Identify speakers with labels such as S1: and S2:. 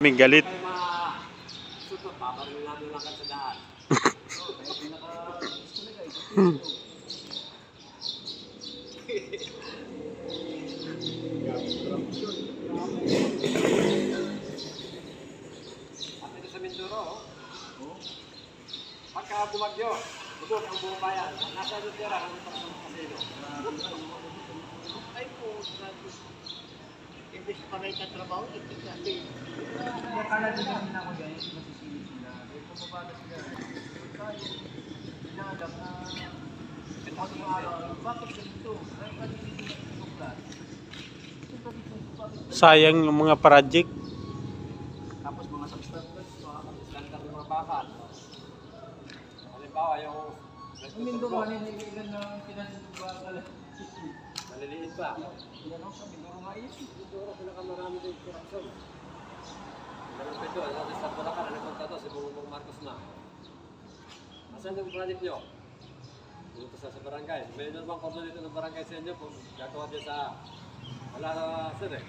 S1: May galit.
S2: Ay sutot, paparin natin lang sa daan. Kaya pinaka-gusto nila, at ito sa Mindoro, pagka bumagyo, bubog ang buong bayan. Nasa Lutera, ang kasino. Ay po, hindi pa rin katrabaho, hindi kasi.
S3: Akala din namin ako dyan, masisili sila. Dahil pumabada sila. Tayo, inaadap na pag araw, bakit ganito? Ay, kanina sila suklat.
S1: Sayang yung mga project.
S2: Tapos mga subscribers, lang ng mga bakal. Halimbawa, yung
S3: Ang Mindoro, ilan na pinanubakal.
S2: maliliit pa.
S3: Yan ako sa Mindoro nga yun.
S2: Mindoro, pinakamarami din korupsyon. Ganun pa ito, sa Bulacan, nagpunta to, si Bongbong Marcos na. Asan yung project nyo? Dito sa barangay. May bang kordo dito ng barangay sa inyo kung gagawa din sa... Wala na, sir eh.